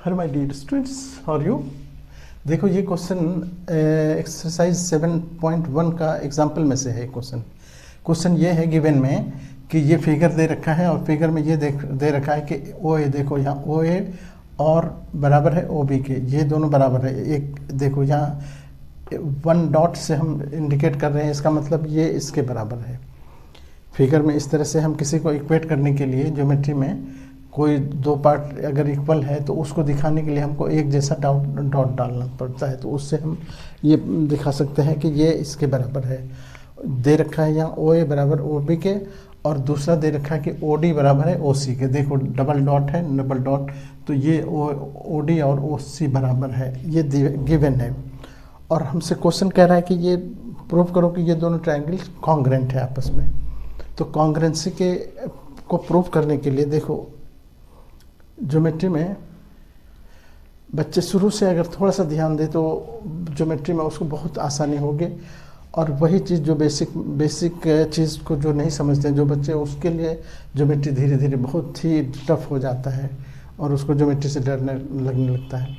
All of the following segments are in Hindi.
Hello my dear students, how are you. देखो ये क्वेश्चन एक्सरसाइज 7.1 का एग्जाम्पल में से है। क्वेश्चन ये है गिवन में कि ये फिगर दे रखा है और फिगर में ये दे रखा है कि ओ ए, देखो यहाँ ओ ए और बराबर है ओ बी के, ये दोनों बराबर है। एक देखो यहाँ 1 डॉट से हम इंडिकेट कर रहे हैं, इसका मतलब ये इसके बराबर है। फिगर में इस तरह से हम किसी को इक्वेट करने के लिए ज्योमेट्री में कोई दो पार्ट अगर इक्वल है तो उसको दिखाने के लिए हमको एक जैसा डॉट डालना पड़ता है, तो उससे हम ये दिखा सकते हैं कि ये इसके बराबर है। दे रखा है यहाँ ओ ए बराबर ओ बी के और दूसरा दे रखा है कि ओ डी बराबर है ओ सी के। देखो डबल डॉट है, डबल डॉट, तो ये ओ डी और ओ सी बराबर है, ये गिवन है। और हमसे क्वेश्चन कह रहा है कि ये प्रूव करो कि ये दोनों ट्रायंगल कॉन्ग्रेंट है आपस में। तो कॉन्ग्रेंसी को प्रूव करने के लिए देखो ज्योमेट्री में बच्चे शुरू से अगर थोड़ा सा ध्यान दे तो ज्योमेट्री में उसको बहुत आसानी होगी। और वही चीज़ जो बेसिक चीज़ को जो नहीं समझते हैं जो बच्चे, उसके लिए ज्योमेट्री धीरे धीरे बहुत ही टफ हो जाता है और उसको ज्योमेट्री से डरने लगने लगता है।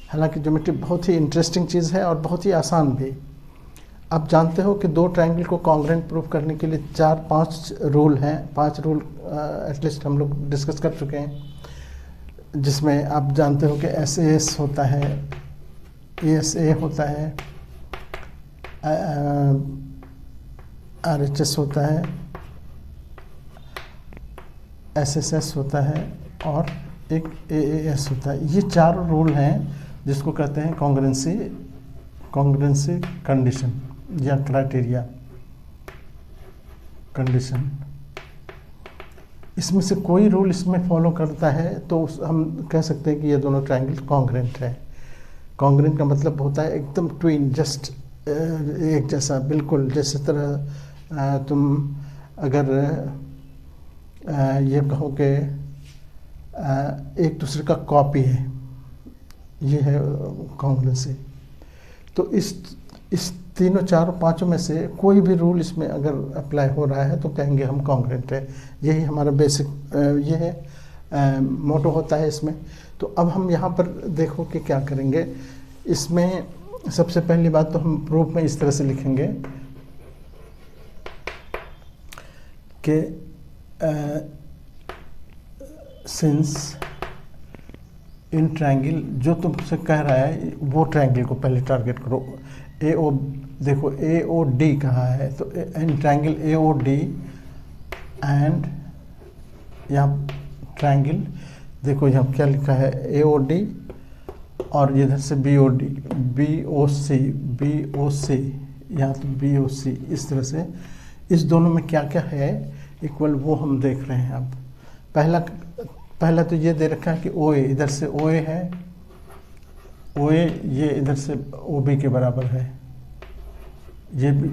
हालांकि ज्योमेट्री बहुत ही इंटरेस्टिंग चीज़ है और बहुत ही आसान भी। आप जानते हो कि दो ट्रायंगल को कॉन्ग्रेंट प्रूफ करने के लिए 4-5 रूल हैं। 5 रूल एटलीस्ट हम लोग डिस्कस कर चुके हैं, जिसमें आप जानते हो कि एस एस होता है, एस ए होता है, आर एच एस होता है, एस एस एस होता है और एक ए एस होता है। ये 4 रूल हैं जिसको कहते हैं कॉन्ग्रेंसी कंडीशन या क्राइटेरिया कंडीशन। इसमें से कोई रूल इसमें फॉलो करता है तो हम कह सकते हैं कि ये दोनों ट्रायंगल कॉन्ग्रेंट है। कॉन्ग्रेंट का मतलब होता है एकदम ट्विन, जस्ट एक जैसा, बिल्कुल जैसे तरह तुम अगर ये कहो कि एक दूसरे का कॉपी है, ये है कॉन्ग्रेंसी। तो इस तीनों चारों पांचों में से कोई भी रूल इसमें अगर अप्लाई हो रहा है तो कहेंगे हम कॉन्ग्रेंट है। यही हमारा बेसिक ये है मोटो होता है इसमें। तो अब हम यहाँ पर देखो कि क्या करेंगे। इसमें सबसे पहली बात तो हम प्रूफ में इस तरह से लिखेंगे कि सिंस इन ट्रायंगल, जो तुमसे कह रहा है वो ट्रायंगल को पहले टारगेट करो। ए ओ, देखो ए ओ डी कहा है, तो in triangle A O D and यहाँ ट्रायंगल, देखो यहाँ क्या लिखा है ए ओ डी और इधर से B O D, B O C, यहाँ तो बी ओ सी, इस तरह से इस दोनों में क्या क्या है इक्वल वो हम देख रहे हैं। अब पहला तो ये दे रखा है कि ओ ए, इधर से ओ ए है, ओ ए ये इधर से ओ बी के बराबर है। ये भी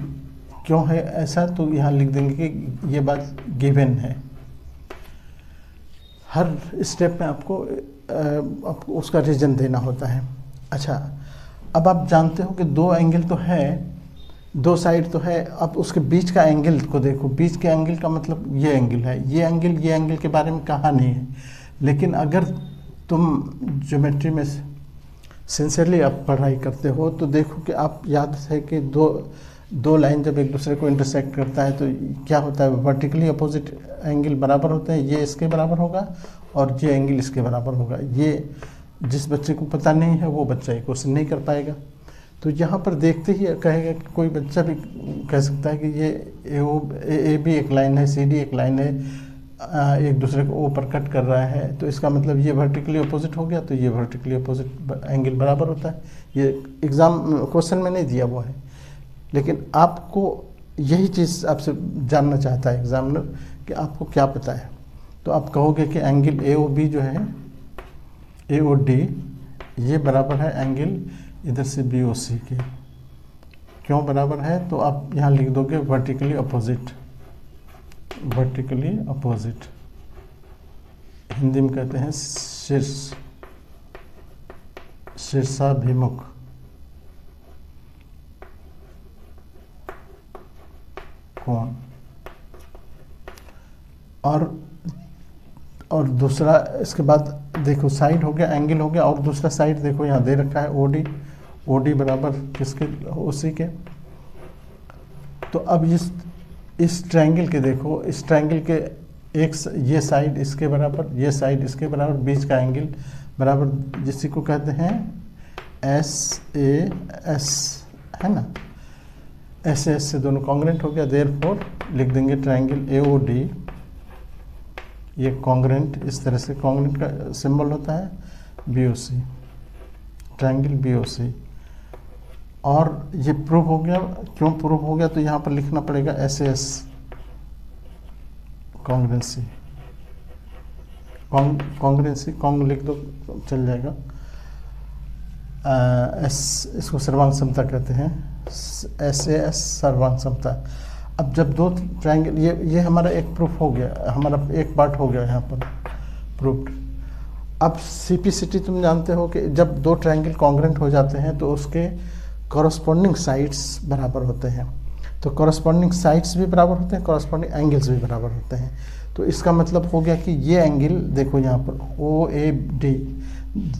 क्यों है ऐसा, तो यहाँ लिख देंगे कि ये बात गिवन है। हर स्टेप में आपको उसका रीजन देना होता है। अच्छा, अब आप जानते हो कि दो एंगल तो है, दो साइड तो है। अब उसके बीच का एंगल को देखो, बीच के एंगल का मतलब ये एंगल है, ये एंगल के बारे में कहा नहीं है। लेकिन अगर तुम ज्योमेट्री में सिंसियरली आप पढ़ाई करते हो तो देखो कि आप याद है कि दो लाइन जब एक दूसरे को इंटरसेक्ट करता है तो क्या होता है, वर्टिकली अपोजिट एंगल बराबर होते हैं। ये इसके बराबर होगा और ये एंगल इसके बराबर होगा। ये जिस बच्चे को पता नहीं है वो बच्चा ये क्वेश्चन नहीं कर पाएगा। तो यहाँ पर देखते ही कहेगा कि कोई बच्चा भी कह सकता है कि ये ए बी एक लाइन है, सी डी एक लाइन है, एक दूसरे को ओ पर कट कर रहा है, तो इसका मतलब ये वर्टिकली अपोजिट हो गया, तो ये वर्टिकली अपोजिट एंगल बराबर होता है। ये एग्ज़ाम क्वेश्चन में नहीं दिया हुआ है, लेकिन आपको यही चीज़ आपसे जानना चाहता है एग्जामिनर कि आपको क्या पता है। तो आप कहोगे कि एंगल ए ओ बी जो है, ए ओ डी, ये बराबर है एंगल इधर से बी ओ सी के। क्यों बराबर है, तो आप यहाँ लिख दोगे vertically opposite, vertically opposite, Hindi में कहते हैं शीर्षाभिमुख। कोण। और दूसरा इसके बाद देखो साइड हो गया, एंगल हो गया, और दूसरा साइड देखो यहाँ दे रखा है ओडी, ओडी बराबर किसके, उसी के। तो अब इस ट्रायंगल के देखो, इस ट्रायंगल के ये साइड इसके बराबर, ये साइड इसके बराबर, बीच का एंगल बराबर, जिसी को कहते हैं SAS, है ना। SAS से दोनों कॉन्ग्रेंट हो गया, देयरफॉर लिख देंगे ट्रायंगल AOD, ये कॉन्ग्रेंट, इस तरह से कॉन्ग्रेंट का सिंबल होता है BOC, ट्रायंगल BOC। और ये प्रूव हो गया। क्यों प्रूव हो गया? तो यहाँ पर लिखना पड़ेगा SAS कॉन्ग्रेंसी, कॉन्ग्रेंसी, कॉन्ग लिख दो तो चल जाएगा। इसको सर्वांग समता कहते हैं, SAS सर्वांग समता। अब जब दो ट्रायंगल, ये हमारा एक प्रूफ हो गया, हमारा एक पार्ट हो गया यहाँ पर प्रूफ्ड। अब CPCT तुम जानते हो कि जब दो ट्रायंगल कॉन्ग्रेंट हो जाते हैं तो उसके कॉरस्पॉन्डिंग साइड्स बराबर होते हैं। तो कॉरस्पॉन्डिंग साइड्स भी बराबर होते हैं, कॉरस्पॉन्डिंग एंगल्स भी बराबर होते हैं। तो इसका मतलब हो गया कि ये एंगल देखो यहाँ पर OAD,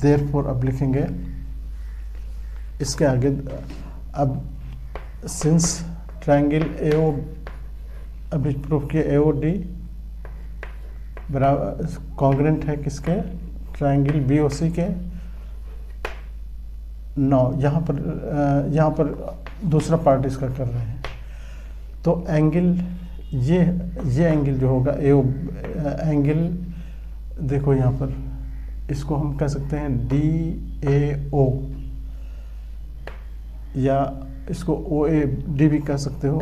देयरफॉर अब लिखेंगे इसके आगे, अब सिंस ट्रायंगल AO, अभी प्रूफ किया AOD बराबर कॉन्ग्रेंट है किसके, ट्रायंगल BOC के। यहाँ पर दूसरा पार्ट इसका कर रहे हैं। तो एंगल ये एंगल जो होगा एंगल देखो यहाँ पर, इसको हम कह सकते हैं DAO, या इसको OAD भी कह सकते हो,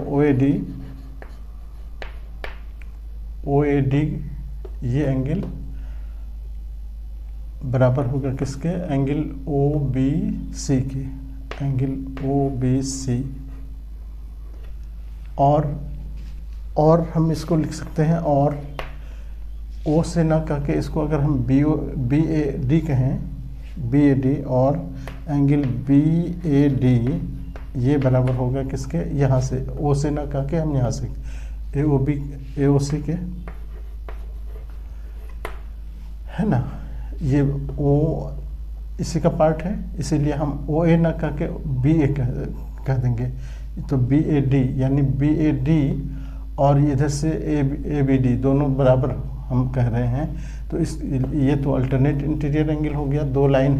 OAD ये एंगल बराबर होगा किसके, एंगल OBC के, एंगल OBC। और हम इसको लिख सकते हैं, और O से ना कह के इसको अगर हम BAD कहें, BAD, और एंगल BAD ये बराबर होगा किसके, यहाँ से O से ना कह के हम यहाँ से AOC के, है ना। ये O इसी का पार्ट है, इसीलिए हम OA ना कह के BA कह देंगे। तो BAD यानी BAD, और इधर से ABD दोनों बराबर हम कह रहे हैं। तो ये तो अल्टरनेट इंटीरियर एंगल हो गया। दो लाइन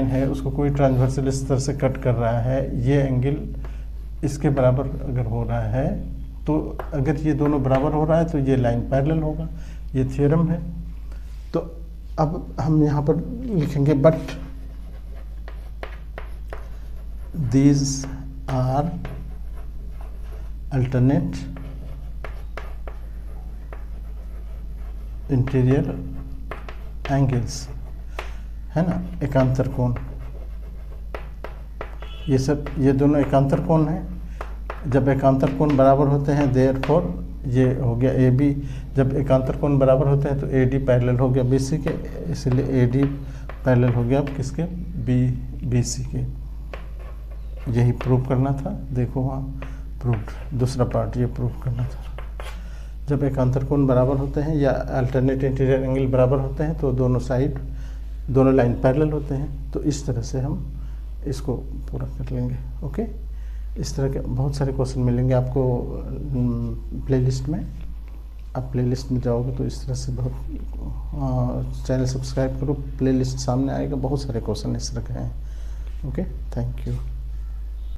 है उसको कोई ट्रांसवर्सल इस तरह से कट कर रहा है, ये एंगल इसके बराबर अगर हो रहा है, तो अगर ये दोनों बराबर हो रहा है तो ये लाइन पैरेलल होगा, ये थ्योरम है। तो अब हम यहाँ पर लिखेंगे but these are alternate interior angles, है ना, एकांतर कोण। ये दोनों एकांतर कोण हैं। जब एकांतर कोण बराबर होते हैं देयरफॉर ये हो गया AB, जब एकांतर कोण बराबर होते हैं तो AD पैरेलल हो गया BC के, इसलिए AD पैरेलल हो गया अब किसके, BC के। यही प्रूव करना था। देखो वहाँ प्रूव्ड, दूसरा पार्ट ये प्रूव करना था। जब एकांतर कोण बराबर होते हैं या अल्टरनेट इंटीरियर एंगल बराबर होते हैं तो दोनों लाइन पैरेलल होते हैं। तो इस तरह से हम इसको पूरा कर लेंगे। ओके, इस तरह के बहुत सारे क्वेश्चन मिलेंगे आपको प्लेलिस्ट में। आप प्लेलिस्ट में जाओगे तो इस तरह से बहुत, चैनल सब्सक्राइब करो, प्लेलिस्ट सामने आएगा, बहुत सारे क्वेश्चन इस तरह के हैं। Okay, thank you.